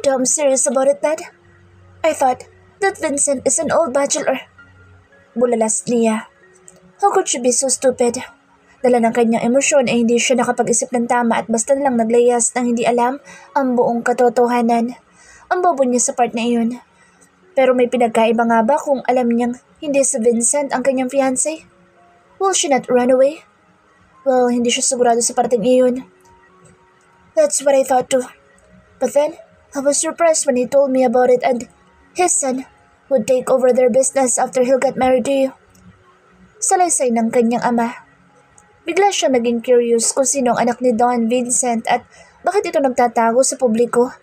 damn serious about it, Dad? I thought that Vincent is an old bachelor. Bulalas niya. How could she be so stupid? Dala ng kanyang emosyon ay hindi siya nakapag-isip ng tama at basta lang naglayas nang hindi alam ang buong katotohanan. Ang bobo niya sa part na iyon. Pero may pinagkaiba nga ba kung alam niyang hindi si Vincent ang kanyang fiancé? Will she not run away? Well, hindi siya sigurado sa parting iyon. That's what I thought too. But then, I was surprised when he told me about it and his son would take over their business after he'll get married to you. Salaysay ng kanyang ama. Bigla siya naging curious kung sino ang anak ni Don Vincent at bakit ito nagtatago sa publiko.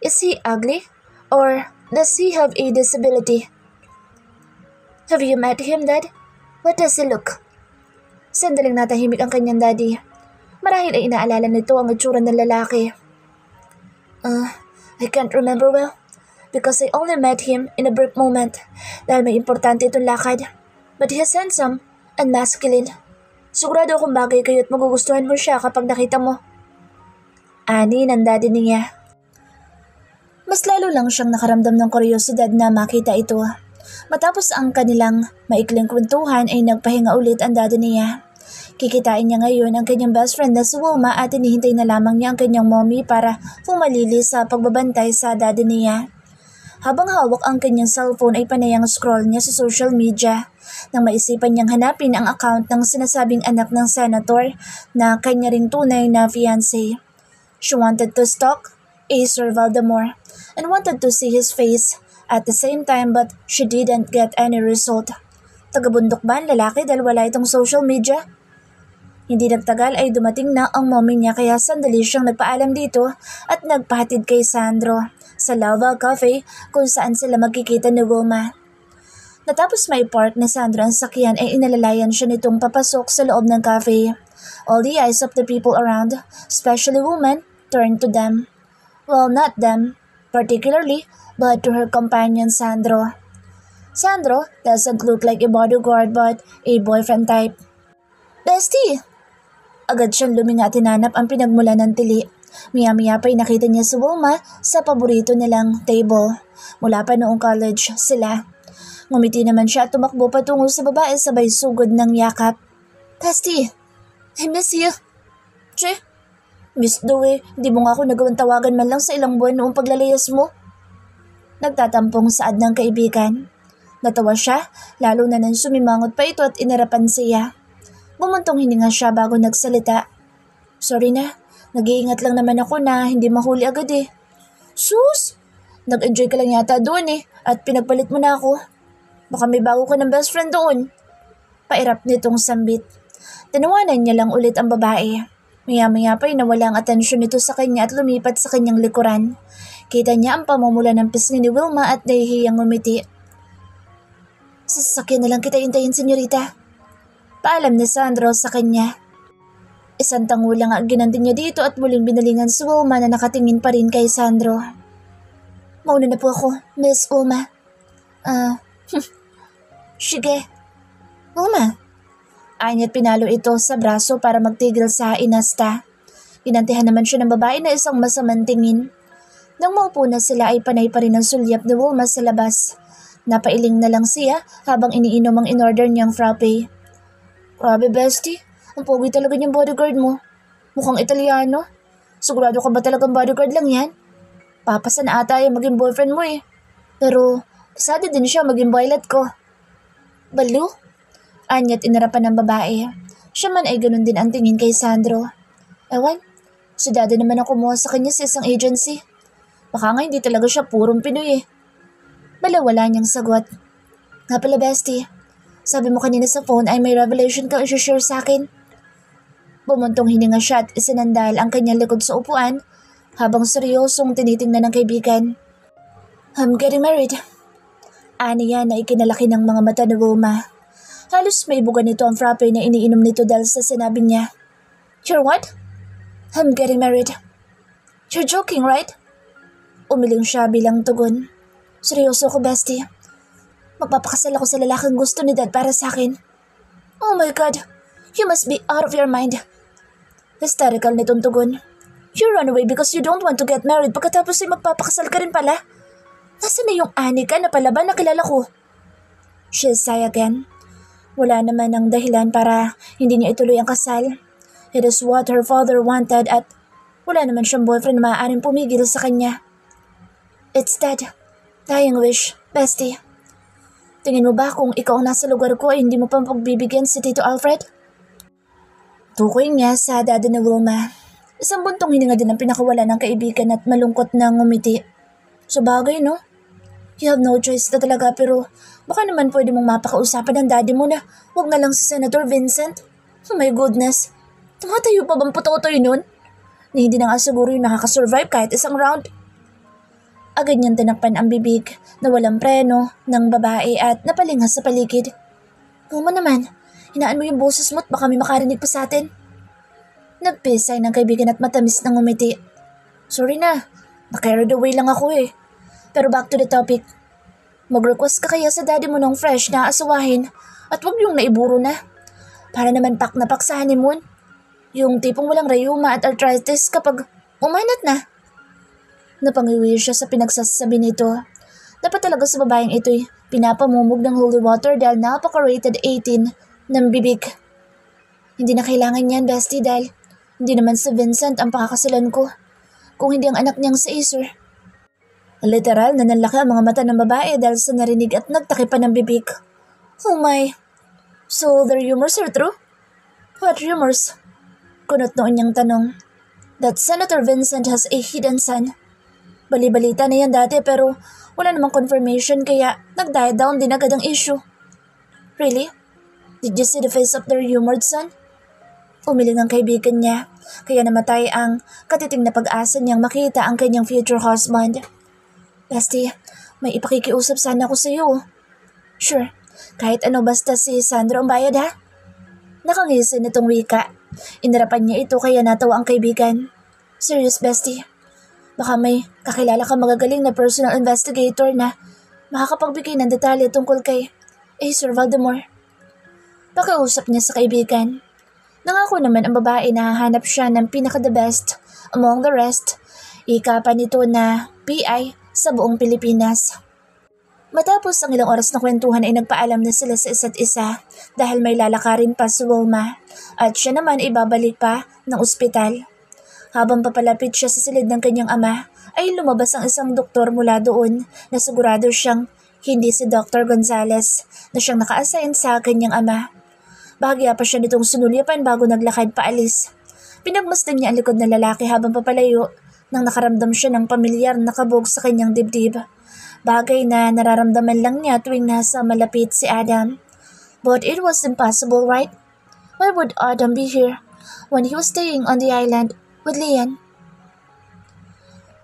Is he ugly? Or does he have a disability? Have you met him, Dad? What does he look? Sandaling natahimik ang kanyang daddy. Marahil ay inaalala nito ang itsura ng lalaki. I can't remember well because I only met him in a brief moment dahil may importante itong lakad. But he is handsome and masculine. Sigurado akong bagay kayo at magugustuhan mo siya kapag nakita mo. Ani ng daddy niya. Mas lalo lang siyang nakaramdam ng kuryosidad na makita ito. Matapos ang kanilang maikling kwentuhan ay nagpahinga ulit ang daddy niya. Kikitain niya ngayon ang kanyang best friend na si Wilma at hinihintay na lamang niya ang kanyang mommy para pumalili sa pagbabantay sa daddy niya. Habang hawak ang kanyang cellphone ay panayang scroll niya sa social media nang maisipan niyang hanapin ang account ng sinasabing anak ng senator na kanya ring tunay na fiancé. She wanted to stalk Acer Valdemar and wanted to see his face at the same time but she didn't get any result. Tagabundok ba ang lalaki dahil wala itong social media? Hindi nagtagal ay dumating na ang mommy niya kaya sandali siyang nagpaalam dito at nagpahatid kay Sandro sa Lava Cafe kung saan sila magkikita ni Wilma. Natapos may park na Sandro ang sakyan ay inalalayan siya nitong papasok sa loob ng cafe. All the eyes of the people around, especially women, turned to them. Well, not them, particularly, but to her companion Sandro. Sandro doesn't look like a bodyguard but a boyfriend type. Bestie! Agad siyang luminga at hinanap ang pinagmula ng tili. Maya-maya pa'y nakita niya si Wilma sa paborito nilang table. Mula pa noong college sila. Ngumiti naman siya at tumakbo patungo sa babae sabay sugod ng yakap. Bestie, I miss you. Che, miss daw eh. Di mo nga ako nagawang tawagan man lang sa ilang buwan noong paglalayas mo. Nagtatampong saad ng kaibigan. Natawa siya, lalo na nang sumimangot pa ito at inarapan siya. Bumuntong hininga siya bago nagsalita. Sorry na, nag-iingat lang naman ako na hindi mahuli agad eh. Sus! Nag-enjoy ka lang yata doon eh at pinagpalit mo na ako. Baka may bago ka ng best friend doon. Pairap nitong sambit. Tinawanan niya lang ulit ang babae. Maya-maya pa'y nawala ang atensyon nito sa kanya at lumipat sa kanyang likuran. Kita niya ang pamumula ng pisngi ni Wilma at nahihiyang ngumiti. Sasakyan na lang kita intayin, senyorita. Paalam ni Sandro sa kanya. Isang tango lang ang ginanti niya dito at muling binalingan si Wilma na nakatingin pa rin kay Sandro. Mauna na po ako, Miss Wilma. Sige. Wilma. Anyat pinalo ito sa braso para magtigil sa inasta. Inantihan naman siya ng babae na isang masamang tingin. Nang maupo na sila ay panay pa rin ang sulyap ni Wilma sa labas. Napailing na lang siya habang iniinom ang in-order niyang frappe. Grabe, bestie. Ang pogi talaga niyang bodyguard mo. Mukhang Italiano. Sigurado ka ba talagang bodyguard lang yan? Papasa na ata yung maging boyfriend mo eh. Pero, pasado din siya maging boylet ko. Balo? Anyat inarapan ng babae. Siya man ay ganun din ang tingin kay Sandro. Ewan, si daddy naman ang kumuha sa kanya sa isang agency. Baka nga hindi talaga siya purong Pinoy eh. Balawala niyang sagot. Nga pala, bestie. Sabi mo kanina sa phone ay may revelation kang i-share sa akin. Bumuntong hininga siya at isinandal ang kanyang likod sa upuan habang seryosong tinitingnan ng kaibigan. I'm getting married. Aniya na ikinalaki ng mga mata ni Wilma. Halos may buga nito ang frappe na iniinom nito dahil sa sinabi niya. You're what? I'm getting married. You're joking, right? Umiling siya bilang tugon. Seryoso ko, bestie. Magpapakasal ako sa lalaking gusto ni Dad para sa akin. Oh my God, you must be out of your mind. Hysterical nitong tugon. You run away because you don't want to get married pagkatapos ay magpapakasal ka rin pala. Nasaan na yung Anika na palaban na kilala ko? She'll sigh again. Wala naman ang dahilan para hindi niya ituloy ang kasal. It is what her father wanted at wala naman siyang boyfriend na maaaring pumigil sa kanya. It's dead. Dying wish, bestie. Tingin mo ba kung ikaw ang nasa lugar ko ay hindi mo pa pagbibigyan si Tito Alfred? Tukoy niya sa dada na Wilma. Isang buntong hininga din ang pinakawala ng kaibigan at malungkot na ngumiti. So bagay no? You have no choice na talaga pero baka naman pwede mong mapakausapan ng daddy mo na huwag na lang si Senator Vincent. Oh my goodness. Tumatayo pa bang putotoy nun? Na hindi na nga siguro yung nakakasurvive kahit isang round. Agad niyang tinakpan ang bibig na walang preno ng babae at napalingas sa paligid. Mama naman, hinaan mo yung boses mo at baka may makarinig pa sa atin. Nagpisay ng kaibigan at matamis ng ngumiti. Sorry na, na-carried away lang ako eh. Pero back to the topic. Mag-request ka kaya sa daddy mo ng fresh na asawahin at wag yung naiburo na. Para naman pak na pak sa honeymoon. Yung tipong walang rayuma at arthritis kapag umanat na. Napangiwi siya sa pinagsasabi nito. Dapat talaga sa babaeng ito'y pinapamumog ng holy water dahil napaka-rated 18 ng bibig. Hindi na kailangan yan, bestie, dahil hindi naman si Vincent ang pakakasalan ko. Kung hindi ang anak niyang si Acer. Literal na nanlaki ang mga mata ng babae dahil sa narinig at nagtakipan ng bibig. Oh my. So the rumors are true? What rumors? Kunot noon niyang tanong. That Senator Vincent has a hidden son. Bali-balita na yan dati pero wala namang confirmation kaya nag-die down din agad ang issue. Really? Did you see the face of the rumored son? Umiling ang kaibigan niya kaya namatay ang katiting na pag-asa niyang makita ang kanyang future husband. Bestie, may ipakikiusap sana ako sa iyo. Sure, kahit ano basta si Sandro ang bayad ha? Nakangisi nitong wika. Inarapan niya ito kaya natawa ang kaibigan. Serious, bestie. Baka may kakilala ka magagaling na personal investigator na makakapagbigay ng detalye tungkol kay Acer Valdemar. Pakiusap niya sa kaibigan. Nangako naman ang babae na hahanap siya ng pinaka-the best among the rest. Ika pa nito na PI sa buong Pilipinas. Matapos ang ilang oras na kwentuhan ay nagpaalam na sila sa isa't isa dahil may lalakarin pa si Wilma at siya naman ay babalik pa ng ospital. Habang papalapit siya sa silid ng kanyang ama ay lumabas ang isang doktor mula doon na sigurado siyang hindi si Dr. Gonzales na siyang naka-assign sa kanyang ama. Bahagya pa siya nitong sunulyapan bago naglakad paalis. Pinagmasdan niya ang likod na lalaki habang papalayo nang nakaramdam siya ng pamilyar na kabog sa kanyang dibdib. Bagay na nararamdaman lang niya tuwing nasa malapit si Adam. But it was impossible, right? Why would Adam be here when he was staying on the island with Lian?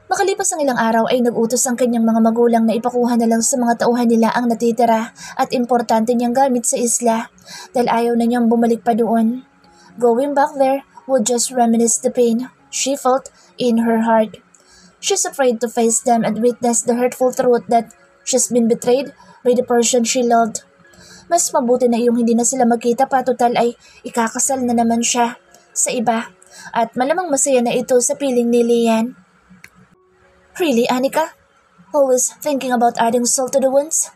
Makalipas ang ilang araw ay nag-utos ang kanyang mga magulang na ipakuha na lang sa mga tauhan nila ang natitira at importante niyang gamit sa isla dahil ayaw na niyang bumalik pa doon. Going back there would just reminisce the pain she felt in her heart. She's afraid to face them and witness the hurtful truth that she's been betrayed by the person she loved. Mas mabuti na yung hindi na sila magkita pa total ay ikakasal na naman siya sa iba at malamang masaya na ito sa piling ni Lian. Really, Anika? Always thinking about adding salt to the wounds?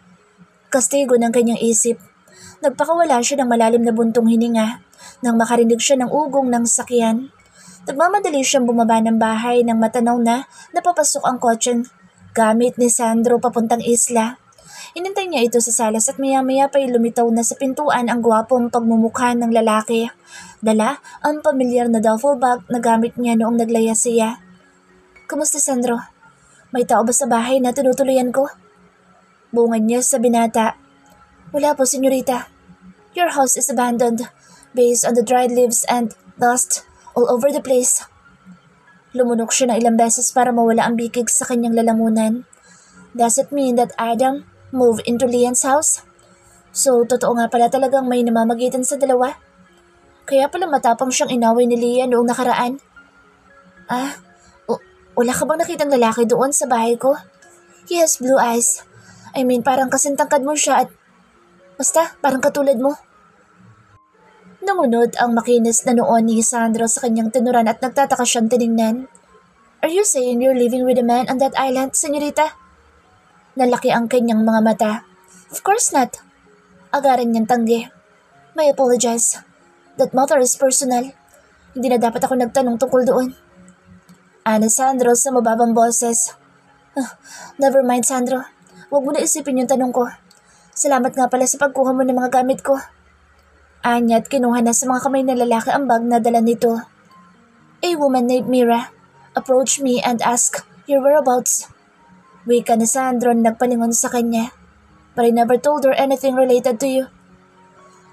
Kastigo ng kanyang isip. Nagpakawala siya ng malalim na buntong hininga nang makarinig siya ng ugong ng sakyan. Nagmamadali siyang bumaba ng bahay nang matanaw na napapasok ang kotseng gamit ni Sandro papuntang isla. Inintay niya ito sa salas at maya-maya pa'y lumitaw na sa pintuan ang gwapong pagmumukha ng lalaki. Dala ang pamilyar na duffel bag na gamit niya noong naglaya siya. Kumusta, Sandro? May tao ba sa bahay na tinutuloyan ko? Bungad niya sa binata. Wala po, senyorita. Your house is abandoned based on the dried leaves and dust all over the place. Lumunok siya ng ilang beses para mawala ang bikig sa kanyang lalamunan. Does it mean that Adam moved into Lian's house? So, totoo nga pala talagang may namamagitan sa dalawa? Kaya pala matapang siyang inaway ni Lian noong nakaraan. Wala ka bang nakitang lalaki doon sa bahay ko? He has blue eyes. I mean, parang kasintangkad mo siya at basta, parang katulad mo. Nangunod ang makinis na noon ni Sandro sa kanyang tinuran at nagtataka siyang tiningnan. Are you saying you're living with a man on that island, senyorita? Nalaki ang kanyang mga mata. Of course not. Agaran niyang tanggi. May apologize. That matter is personal. Hindi na dapat ako nagtanong tungkol doon. Ana Sandro sa mababang boses. Never mind, Sandro. Huwag mo na isipin yung tanong ko. Salamat nga pala sa pagkuha mo ng mga gamit ko. Anya at kinuha na sa mga kamay ng lalaki ang bag na dala nito. A woman named Mira approached me and asked your whereabouts. Wika ni Sandro na nagpalingon sa kanya. But I never told her anything related to you.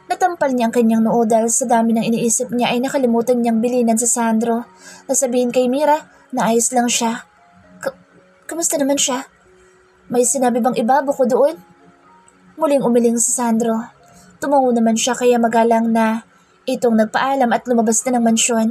Natampal niya ang kanyang noo dahil sa dami ng iniisip niya ay nakalimutan niyang bilinan sa Sandro. Nasabihin kay Mira na ayos lang siya. Kamusta naman siya? May sinabi bang iba bukod doon? Muling umiling si Sandro. Tumango naman siya kaya magalang na itong nagpaalam at lumabas na ng mansyon.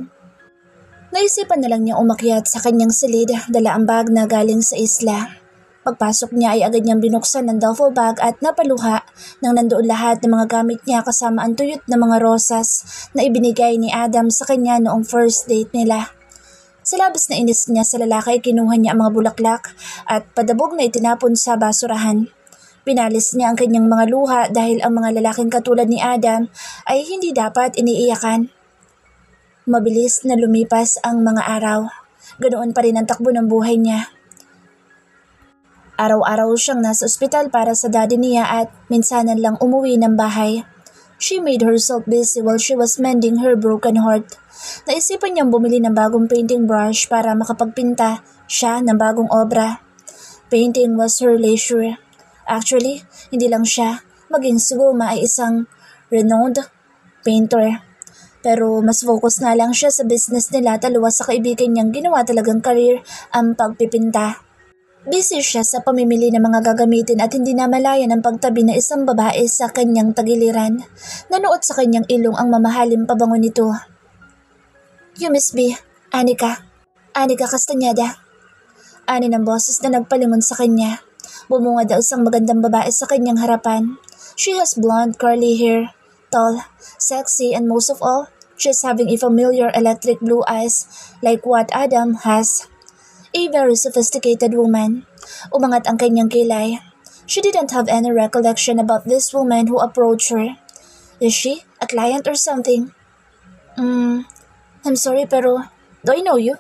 Naisipan na lang niya umakyat sa kanyang silid, dala ang bag na galing sa isla. Pagpasok niya ay agad niyang binuksan ng duffel bag at napaluha nang nandoon lahat ng mga gamit niya kasama ang tuyot na mga rosas na ibinigay ni Adam sa kanya noong first date nila. Sa labis na inis niya sa lalaki, kinuha niya ang mga bulaklak at padabog na itinapon sa basurahan. Pinalis niya ang kanyang mga luha dahil ang mga lalaking katulad ni Adam ay hindi dapat iniiyakan. Mabilis na lumipas ang mga araw. Ganoon pa rin ang takbo ng buhay niya. Araw-araw siyang nasa ospital para sa daddy niya at minsanan lang umuwi ng bahay. She made herself busy while she was mending her broken heart. Naisipan niyang bumili ng bagong painting brush para makapagpinta siya ng bagong obra. Painting was her leisure. Actually, hindi lang siya, maging si Wilma ay isang renowned painter. Pero mas focus na lang siya sa business nila taliwas sa kaibigan niyang ginawa talagang career ang pagpipinta. Busy siya sa pamimili ng mga gagamitin at hindi namalayan ang pagtabi ng isang babae sa kanyang tagiliran. Nanuot sa kanyang ilong ang mamahaling pabango nito. You must be Anika. Anika Castañeda. Ani ng boses na nagpalingon sa kanya. Bumunga daw isang magandang babae sa kanyang harapan. She has blonde curly hair, tall, sexy, and most of all, she's having a familiar electric blue eyes like what Adam has. A very sophisticated woman. Umangat ang kanyang kilay. She didn't have any recollection about this woman who approached her. Is she a client or something? I'm sorry pero do I know you?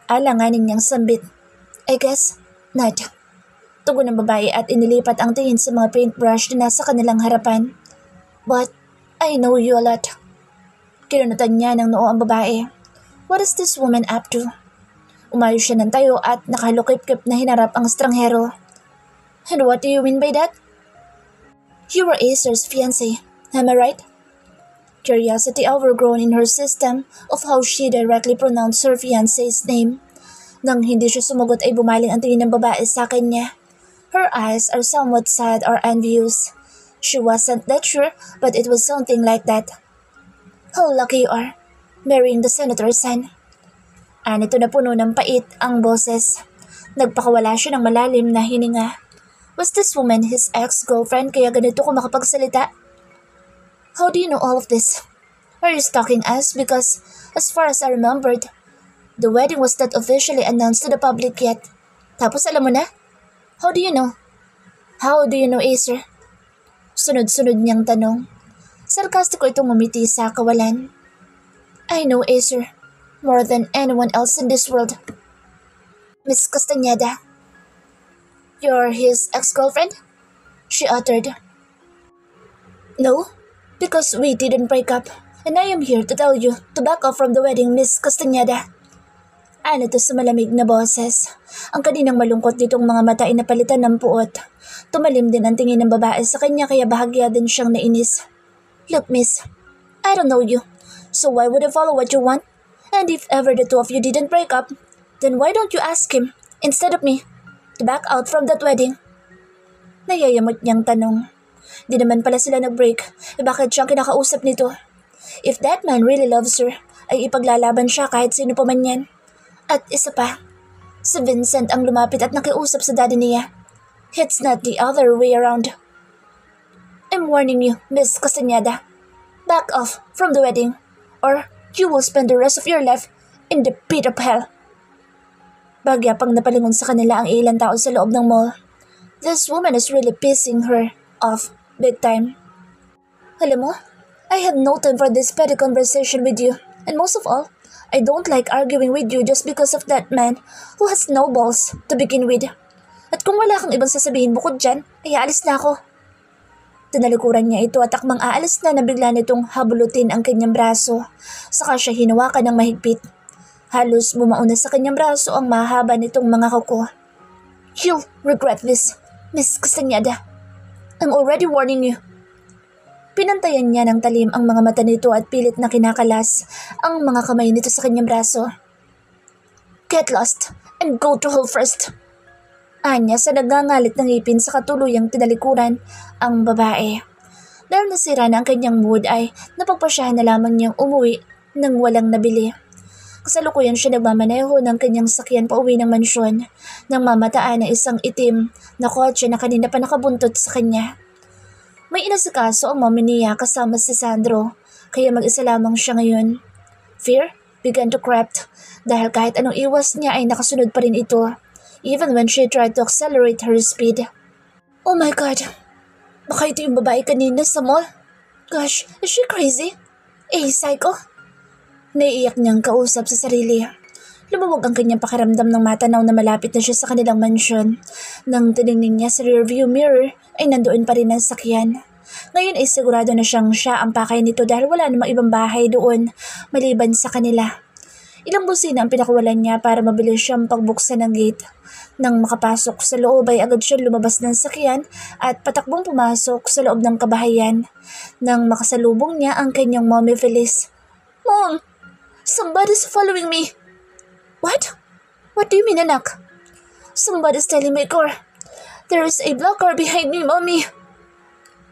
Alanganin niyang sambit. I guess not. Tugon ng babae at inilipat ang tingin sa mga paintbrush na nasa kanilang harapan. But I know you a lot. Kinunutan niya ng noo ang babae. What is this woman up to? Umayo siya ng tayo at nakahalukip-kip na hinarap ang estranghero. And what do you mean by that? You were Acer's fiancé, am I right? Curiosity overgrown in her system of how she directly pronounced her fiancé's name. Nang hindi siya sumagot ay bumaling ang tingin ng babae sa kanya. Her eyes are somewhat sad or envious. She wasn't that sure, but it was something like that. How lucky you are, marrying the senator's son. Anito na puno ng pait ang boses. Nagpakawala siya ng malalim na hininga. Was this woman his ex-girlfriend kaya ganito ko makapagsalita? How do you know all of this? Are you stalking us? Because, as far as I remembered, the wedding was not officially announced to the public yet. Tapos alam mo na? How do you know? How do you know, Acer? Sunod-sunod niyang tanong. Sarkastiko itong ngumiti sa kawalan. I know Acer more than anyone else in this world. Miss Castañeda. You're his ex-girlfriend? She uttered. No, because we didn't break up, and I am here to tell you to back off from the wedding, Miss Castañeda. Ano to sa malamig na boses. Ang kaninang malungkot nitong mga mata ay napalitan ng puot. Tumalim din ang tingin ng babae sa kanya kaya bahagya din siyang nainis. Look, miss, I don't know you, so why would I follow what you want? And if ever the two of you didn't break up, then why don't you ask him, instead of me, to back out from that wedding? Nayayamot niyang tanong. Di naman pala sila nag-break, bakit siyang kinakausap nito? If that man really loves her, ay ipaglalaban siya kahit sino pa man yan. At isa pa, si Vincent ang lumapit at nakiusap sa daddy niya. It's not the other way around. I'm warning you, Miss Castañeda. Back off from the wedding, or you will spend the rest of your life in the pit of hell. Bagya pang napalingon sa kanila ang ilang tao sa loob ng mall. This woman is really pissing her off big time. Alam mo, I have no time for this petty conversation with you. And most of all, I don't like arguing with you just because of that man who has no balls to begin with. At kung wala kang ibang sasabihin bukod dyan, ay aalis na ako. Tinalikuran niya ito at akmang aalis na bigla nitong habulutin ang kanyang braso. Saka siya hinawakan ng mahigpit. Halos bumauna sa kanyang braso ang mahaba nitong mga kuko. You'll regret this, Miss Castañeda. I'm already warning you. Pinantayan niya ng talim ang mga mata nito at pilit na kinakalas ang mga kamay nito sa kanyang braso. Get lost and go to hell first. Anya sa nagangalit ng ngipin sa katuluyang tinalikuran ang babae. Dahil nasira na ang kanyang mood ay napagpasyahan na lamang niyang umuwi nang walang nabili. Kasalukuyan siya nagmamaneho ng kanyang sakyan pauwi ng mansyon nang mamataan ng isang itim na kotse na kanina pa nakabuntot sa kanya. May inasikaso ang mommy niya kasama si Sandro, kaya mag-isa lamang siya ngayon. Fear began to creep dahil kahit anong iwas niya ay nakasunod pa rin ito, even when she tried to accelerate her speed. Oh my God! Baka ito yung babae kanina sa mall? Gosh, is she crazy? Psycho? Naiiyak niyang kausap sa sarili. Lumubog ang kanyang pakiramdam ng matanaw na malapit na siya sa kanilang mansyon. Nang tiningnan niya sa rearview mirror ay nandoon pa rin ang sakyan. Ngayon ay sigurado na siya ang pakay nito dahil wala namang ibang bahay doon maliban sa kanila. Ilang busina ang pinakawalan niya para mabilis siyang pagbuksan ng gate. Nang makapasok sa loob ay agad siyang lumabas ng sakyan at patakbong pumasok sa loob ng kabahayan. Nang makasalubong niya ang kanyang mommy Feliz. Mom! Somebody's following me! What? What do you mean, anak? Somebody's telling my car. There is a black car behind me, mommy!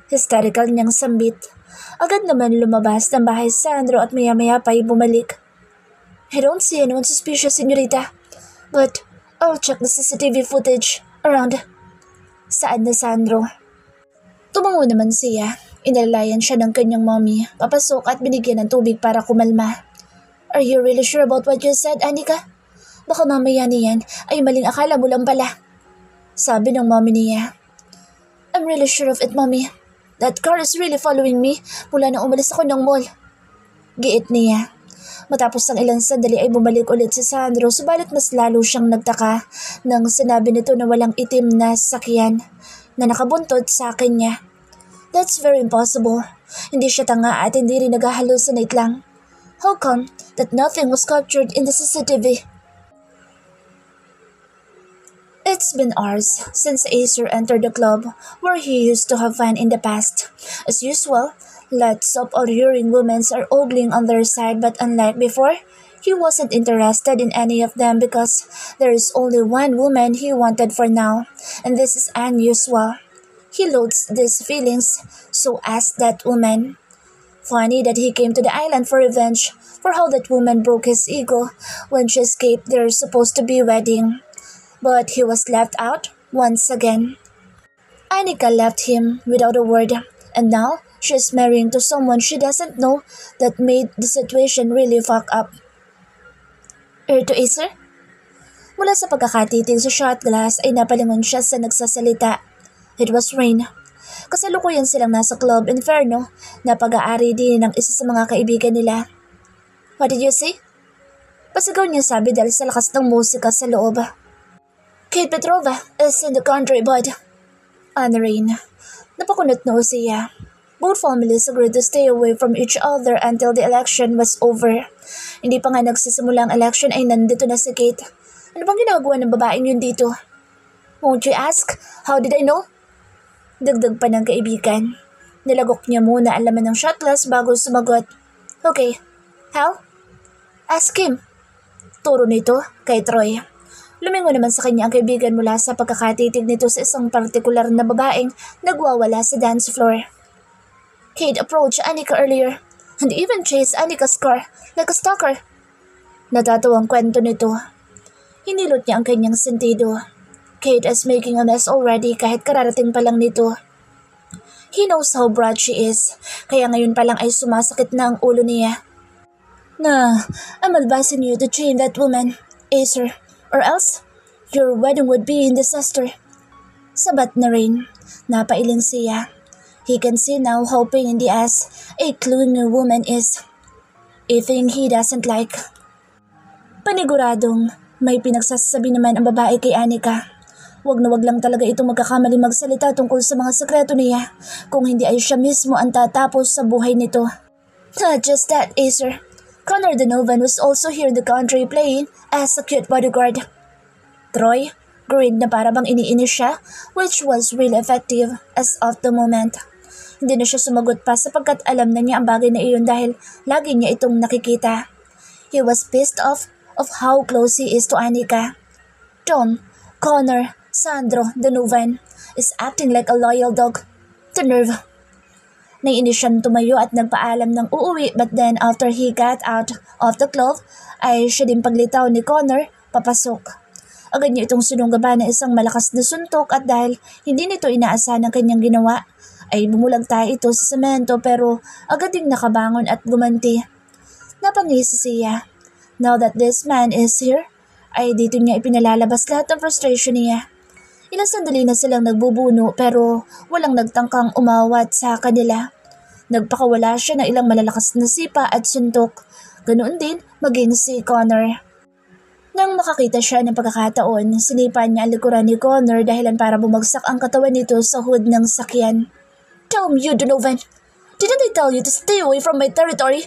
Hysterical niyang sambit. Agad naman lumabas ng bahay Sandro at maya-maya pa'y bumalik. I don't see anyone suspicious, senyorita. But I'll check the CCTV footage around. Saan na Sandro? Tumango naman siya. Inalayan siya ng kanyang mommy. Papasok at binigyan ng tubig para kumalma. Are you really sure about what you said, Anika? Baka mamaya niyan ay maling akala mo lang pala. Sabi ng mommy niya. I'm really sure of it, mommy. That car is really following me mula nang umalis ako ng mall. Giit niya. Matapos ng ilang sandali ay bumalik ulit si Sandro, subalit mas lalo siyang nagtaka nang sinabi nito na walang itim na sasakyan na nakabuntod sa akin niya. That's very impossible. Hindi siya tanga at hindi rin nag-hallucinate lang. How come that nothing was captured in the CCTV? It's been hours since Acer entered the club where he used to have fun in the past. As usual, lots of alluring women are ogling on their side, but unlike before, he wasn't interested in any of them because there is only one woman he wanted for now, and this is unusual. He loathes these feelings, so asked that woman. Funny that he came to the island for revenge for how that woman broke his ego when she escaped their supposed-to-be wedding. But he was left out once again. Anika left him without a word, and now she's marrying to someone she doesn't know that made the situation really fuck up. To Acer? Mula sa pagkakatitig sa shot glass ay napalingon siya sa nagsasalita. It was Rain. Kasalukuyan silang nasa Club Inferno na pag-aari din ng isa sa mga kaibigan nila. What did you say? Pasigaw niya sabi dahil sa lakas ng musika sa loob. Kate Petrova is in the country, bud. Rain. Napakunot na siya. Both families agreed to stay away from each other until the election was over. Hindi pa nga nagsisimula ang election ay nandito na si Kate. Ano bang ginagawa ng babaeng yun dito? Won't you ask? How did I know? Dagdag pa ng kaibigan. Nilagok niya muna ang laman ng shot glass bago sumagot. Okay, how? Ask him. Turo nito kay Troy. Lumingon naman sa kanya ang kaibigan mula sa pagkakatitig nito sa isang partikular na babaeng nagwawala sa dance floor. Kate approached Anika earlier and even chased Anika's car like a stalker. Natatawang kwento nito. Hinilot niya ang kanyang sentido. Kate is making a mess already kahit kararating pa lang nito. He knows how broad she is, kaya ngayon pa lang ay sumasakit na ang ulo niya. I'm advising you to train that woman, Acer, or else your wedding would be in disaster. Sabat na rin. Napailing siya. He can see now how pain in the ass a clingy woman is. A thing he doesn't like. Paniguradong may pinagsasabi naman ang babae kay Anika. Wag na wag lang talaga itong magkakamali magsalita tungkol sa mga sekreto niya kung hindi ay siya mismo ang tatapos sa buhay nito. Not just that, Acer. Connor Donovan was also here in the country playing as a cute bodyguard. Troy grinned na para bang iniinis siya, which was really effective as of the moment. Hindi na siya sumagot pa sapagkat alam na niya ang bagay na iyon dahil lagi niya itong nakikita. He was pissed off of how close he is to Anika. Don, Connor, Sandro Donovan is acting like a loyal dog. The nerve. Naiinis siyang tumayo at nagpaalam ng uuwi but then after he got out of the club ay siya din paglitaw ni Connor papasok. Agad niya itong sinunggaba na isang malakas na suntok at dahil hindi nito inaasahan ang kanyang ginawa ay bumulagta ito sa semento pero agad ding nakabangon at gumanti. Napangisi siya. Now that this man is here, ay dito niya ipinalalabas lahat ng frustration niya. Ilang sandali na silang nagbubuno pero walang nagtangkang umawat sa kanila. Nagpakawala siya ng ilang malalakas na sipa at suntok. Ganoon din maging si Connor. Nang makakita siya ng pagkakataon, sinipan niya ang likuran ni Connor dahilan para bumagsak ang katawan nito sa hood ng sakyan. Damn you, Donovan! Didn't I tell you to stay away from my territory?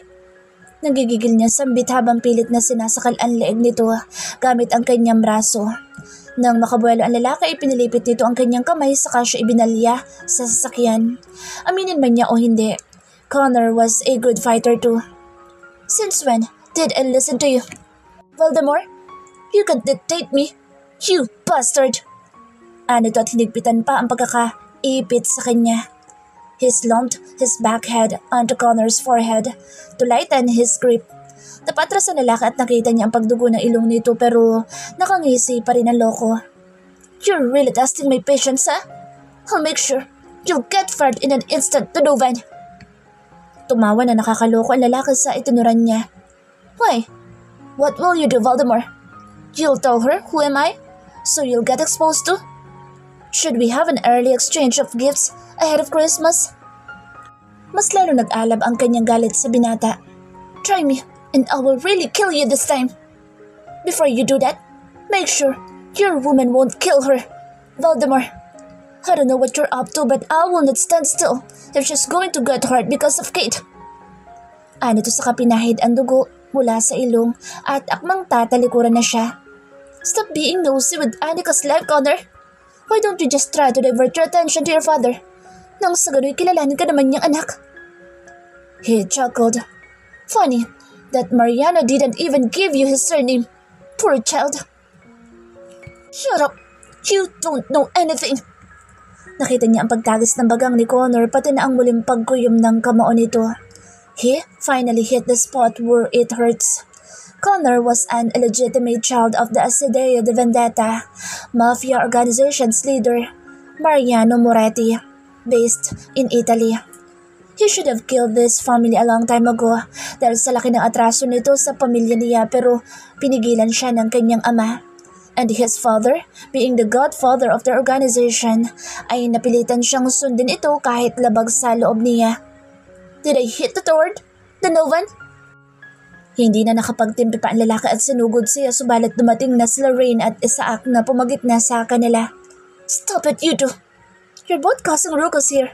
Nagigigil niya sambit habang pilit na sinasakal ang leeg nito gamit ang kanyang braso. Nang makabuelo ang lalaki, ipinilipit nito ang kanyang kamay saka siya ibinalya sa sasakyan. Aminin man niya o hindi, Connor was a good fighter too. Since when did I listen to you? Voldemort, you can dictate me, you bastard! Anito at hinigpitan pa ang pagkakaipit sa kanya. He slumped his back head onto Connor's forehead to lighten his grip. Napatras ang lalaki at nakita niya ang pagdugo ng ilong nito pero nakangisi pa rin ang loko. You're really testing my patience, huh? I'll make sure you'll get fired in an instant, Donovan. Tumawa na nakakaloko ang lalaki sa itinuran niya. Why? What will you do, Voldemort? You'll tell her who am I? So you'll get exposed to? Should we have an early exchange of gifts ahead of Christmas? Mas lalo nag-alab ang kanyang galit sa binata. Try me, and I will really kill you this time. Before you do that, make sure your woman won't kill her. Voldemort, I don't know what you're up to but I will not stand still if she's going to get hurt because of Kate. Anito sa kapinahid ang dugo mula sa ilong at akmang tatalikuran na siya. Stop being nosy with Annika's life, Connor. Why don't you just try to divert your attention to your father? Nang sa gano'y kilalanin ka naman niyang anak. He chuckled. Funny that Mariano didn't even give you his surname. Poor child. Shut up. You don't know anything. Nakita niya ang pagtagis ng bagang ni Connor pati na ang muling pagkuyom ng kamao nito. He finally hit the spot where it hurts. Connor was an illegitimate child of the Asideo de Vendetta, mafia organization's leader, Mariano Moretti, based in Italy. He should have killed this family a long time ago dahil sa laki ng atraso nito sa pamilya niya pero pinigilan siya ng kanyang ama. And his father, being the godfather of the organization, ay napilitan siyang sundin ito kahit labag sa loob niya. Did I hit the word, Donovan? Hindi na nakapagtimpi pa ang lalaki at sinugod siya subalit dumating na sila Rain at Isaac na pumagitna sa kanila. Stop it, you two! You're both causing ruckus here.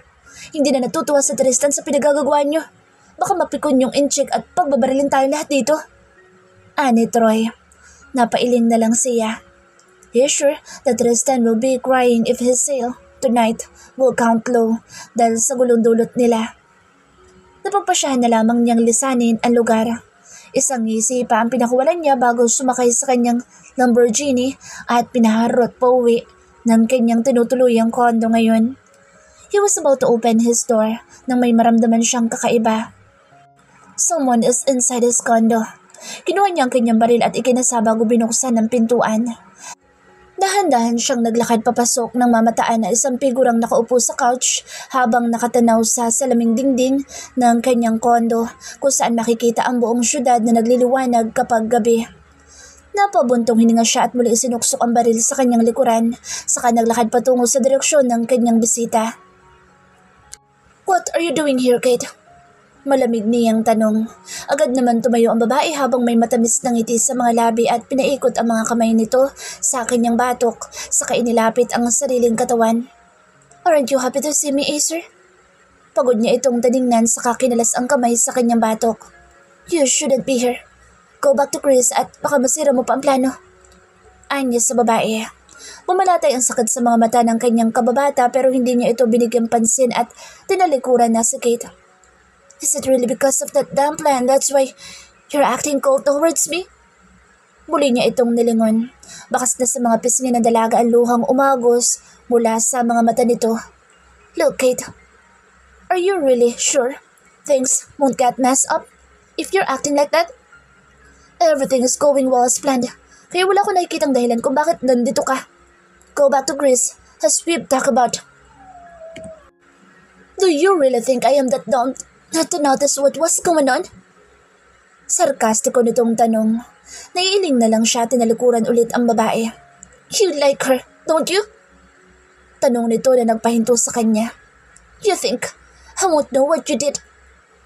Hindi na natutuwa sa Tristan sa pinagagagawa niyo. Baka mapikon yung inchik at pagbabarilin tayo lahat dito. Ani Troy. Napailing na lang siya. He's sure that Tristan will be crying if his sale tonight will count low dahil sa gulong dulot nila. Napagpasyahan na lamang niyang lisanin ang lugar. Isang ngisi pa ang pinakuwalan niya bago sumakay sa kanyang Lamborghini at pinaharot pa uwi ng kanyang tinutuluyang kondo ngayon. He was about to open his door nang may maramdaman siyang kakaiba. Someone is inside his condo. Kinuha niya ang kanyang baril at ikinasa bago binuksan ng pintuan. Dahan-dahan siyang naglakad papasok nang mamataan na isang figurang nakaupo sa couch habang nakatanaw sa salaming dingding ng kanyang kondo kung saan makikita ang buong syudad na nagliliwanag kapag gabi. Napabuntong hininga siya at muli isinuksok ang baril sa kanyang likuran, saka naglakad patungo sa direksyon ng kanyang bisita. "What are you doing here, Kate?" Malamig niyang tanong. Agad naman tumayo ang babae habang may matamis na ngiti sa mga labi at pinaikot ang mga kamay nito sa kanyang batok, saka inilapit ang sariling katawan. "Aren't you happy to see me, Acer?" Pagod niya itong tiningnan saka kinalas ang kamay sa kanyang batok. "You shouldn't be here. Go back to Chris at baka masira mo pa ang plano." Anya sa babae. Bumalatay ang sakit sa mga mata ng kanyang kababata pero hindi niya ito binigyang pansin at tinalikuran na si Kate. "Is it really because of that damn plan that's why you're acting cold towards me?" Muli niya itong nilingon. Bakas na sa mga pisngi ng dalaga ang luhang umagos mula sa mga mata nito. "Look, Kate. Are you really sure things won't get messed up if you're acting like that? Everything is going well as planned, kaya wala ko nakikitang dahilan kung bakit nandito ka. Go back to Greece as we've talked about. Do you really think I am that dumb not to notice what was going on?" Sarkastiko nitong tanong. Naiiling na lang siya, tinalikuran ulit ang babae. "You like her, don't you?" Tanong nito na nagpahinto sa kanya. "You think I won't know what you did,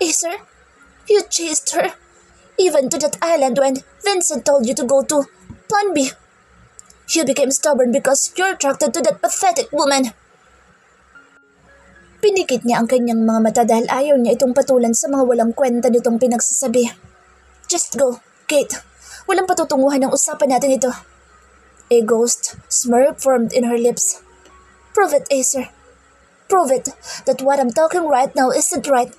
Acer? You chased her, even to that island when Vincent told you to go to Plan B. You became stubborn because you're attracted to that pathetic woman." Pinikit niya ang kanyang mga mata dahil ayaw niya itong patulan sa mga walang kwenta nitong pinagsasabi. "Just go, Kate. Walang patutunguhan ng usapan natin ito." A ghost smirk formed in her lips. "Prove it, Acer. Prove it that what I'm talking right now isn't right.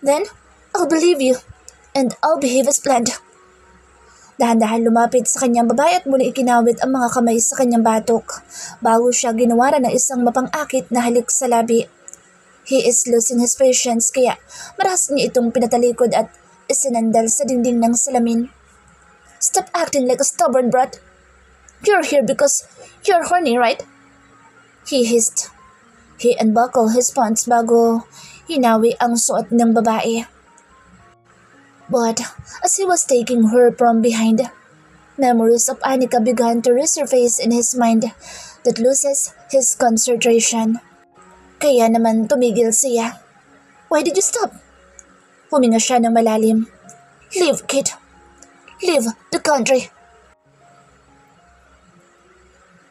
Then, I'll believe you, and I'll behave as planned." Dahan-dahan lumapit sa kanyang babae at muli ikinawit ang mga kamay sa kanyang batok, bago siya ginawaran ng isang mapang-akit na halik sa labi. He is losing his patience kaya marahas niya itong pinatalikod at isinandal sa dingding ng salamin. "Stop acting like a stubborn brat. You're here because you're horny, right?" He hissed. He unbuckled his pants bago hinawi ang suot ng babae. But as he was taking her from behind, memories of Annika began to resurface in his mind that loses his concentration. Kaya naman tumigil siya. "Why did you stop?" Huminga siya ng malalim. "Leave, Kate. Leave the country."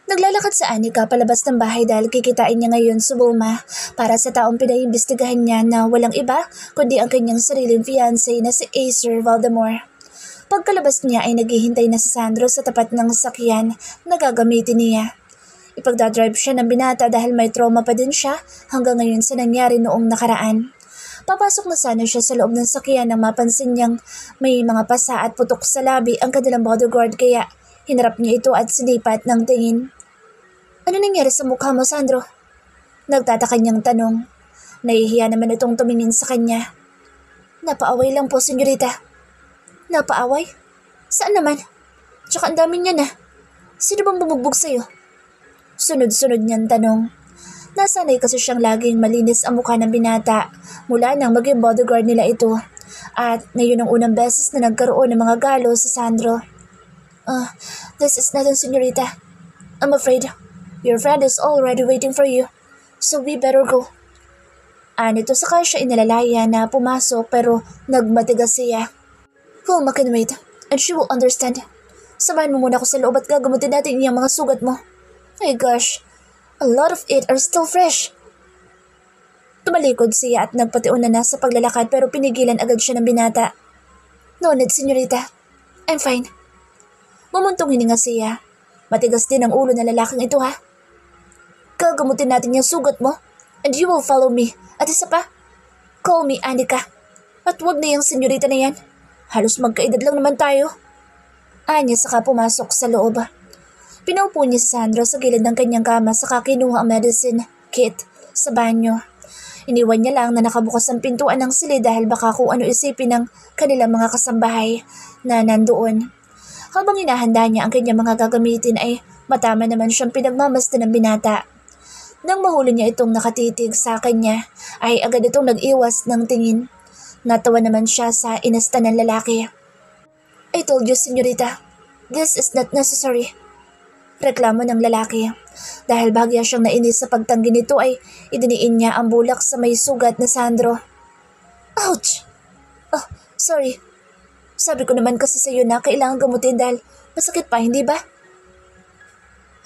Naglalakad sa Annika palabas ng bahay dahil kikitain niya ngayon sa Bulma para sa taong pinaimbestigahan niya na walang iba kundi ang kanyang sariling fiancé na si Acer Valdemar. Pagkalabas niya ay naghihintay na si Sandro sa tapat ng sasakyan na gagamitin niya. Ipagdadrive siya ng binata dahil may trauma pa din siya hanggang ngayon sa nangyari noong nakaraan. Papasok na sana siya sa loob ng sakyan nang mapansin niyang may mga pasa at putok sa labi ang kanilang bodyguard kaya hinarap niya ito at sinipat ng tingin. "Ano nangyari sa mukha mo, Sandro?" Nagtataka niyang tanong. Nahihiya naman itong tumingin sa kanya. "Napaaway lang po, senyorita." "Napaaway? Saan naman? Tsaka ang dami niya na. Sino bang bumugbog sa'yo?" Sunod-sunod niyang tanong. Nasanay kasi siyang laging malinis ang mukha ng binata mula nang maging bodyguard nila ito. At ngayon ang unang beses na nagkaroon ng mga galo sa Sandro. This is nothing, senyorita. I'm afraid your friend is already waiting for you, so we better go." Anito saka siya inalalaya na pumasok pero nagmatigas siya. "Wilma can wait, and she will understand. Samahan mo muna ako sa loob at gagamutin natin iyang mga sugat mo. My gosh, a lot of it are still fresh." Tumalikod siya at nagpatiuna na sa paglalakad pero pinigilan agad siya ng binata. "No need, senyorita. I'm fine." Mumuntong hininga siya. Matigas din ang ulo ng lalaking ito, ha? "Gagamutin natin yung sugat mo, and you will follow me. At isa pa, call me Annika. At wag na yung senyorita na yan. Halos magkaedad lang naman tayo." Anya saka pumasok sa loob. Pinaupo niya si Sandro sa gilid ng kanyang kama saka kinuha ang medicine kit sa banyo. Iniwan niya lang na nakabukas ang pintuan ng silid dahil baka kung ano isipin ng kanilang mga kasambahay na nandoon. Habang inahanda niya ang kanyang mga gagamitin ay matama naman siyang pinagmamasdan ng binata. Nang mahuli niya itong nakatitig sa kanya ay agad itong nag-iwas ng tingin. Natawa naman siya sa inasta ng lalaki. "I told you, senyorita. This is not necessary. Reklamo ng lalaki. Dahil bahagya siyang nainis sa pagtanggi nito ay idiniin niya ang bulak sa may sugat na Sandro. Ouch! Oh, sorry. Sabi ko naman kasi sa iyo na kailangan gamutin dahil masakit pa, hindi ba?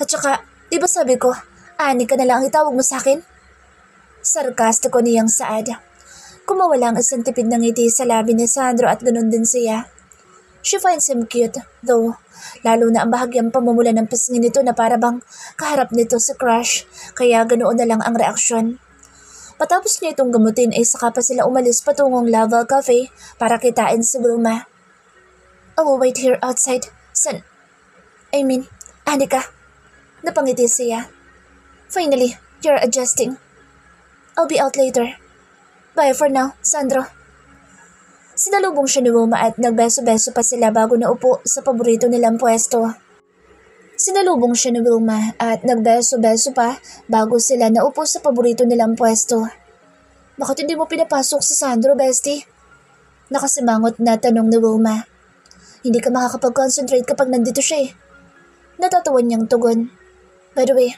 At saka, di ba sabi ko, ani ka na lang itawag mo sa akin? Sarkastiko niyang saad. Kumawala ang isang tipid ng ngiti sa labi ni Sandro at ganun din siya. She finds him cute, though, lalo na ang bahagyang pamumula ng pisngin nito na para bang kaharap nito si Crush, kaya ganoon na lang ang reaksyon. Patapos niya itong gamutin ay saka pa sila umalis patungong Lava Cafe para kitain si Wilma. I will wait here outside. Anika. Napangiti siya. Finally, you're adjusting. I'll be out later. Bye for now, Sandro. Sinalubong siya ni Wilma at nagbeso-beso pa sila bago naupo sa paborito nilang pwesto. Bakit hindi mo pinapasok sa Sandro, bestie? Nakasimangot na tanong ni Wilma. Hindi ka makakapag-concentrate kapag nandito siya eh. Natatawan niyang tugon. By the way,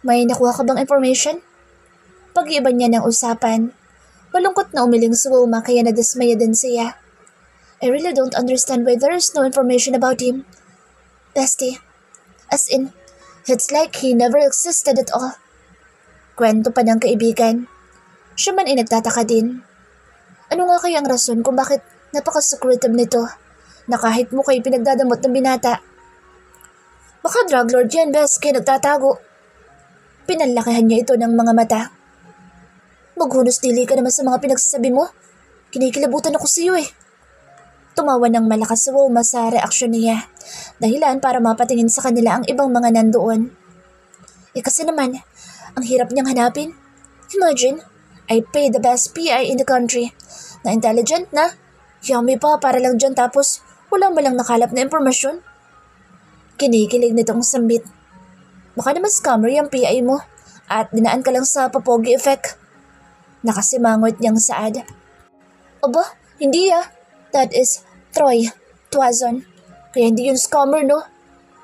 may nakuha ka bang information? Pag-iiba niya ng usapan. Malungkot na umiling si Wilma kaya nadismaya din siya. I really don't understand why there is no information about him. Bestie, as in, it's like he never existed at all. Kwento pa ng kaibigan. Siya man ay nagtataka din. Ano nga kaya ang rason kung bakit napaka-secretive nito na kahit mo kayo pinagdadamot ng binata? Baka drug lord yan, bes, kaya nagtatago. Pinanlakihan niya ito ng mga mata. Maghunos dili ka naman sa mga pinagsasabi mo. Kinikilabutan ako sa iyo eh. Tumawa ng malakas si Wilma sa reaksyon niya. Dahilan para mapatingin sa kanila ang ibang mga nandoon. Kasi naman, ang hirap niyang hanapin. Imagine, I pay the best PI in the country. Na intelligent na. Yummy pa para lang dyan tapos walang malang nakalap na impormasyon. Kinikilig nitong sambit. Baka naman scammer yung PI mo at dinaan ka lang sa papogi effect. Nakasimangot niyang saad. Aba, hindi ah. That is Troy Tuazon. Kaya hindi yun scammer, no?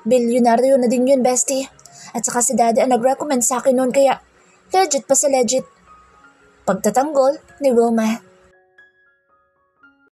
Bilyonaryo na din yun, bestie. At saka si Dada ang nag-recommend sa akin noon kaya legit pa sa legit. Pagtatanggol ni Wilma.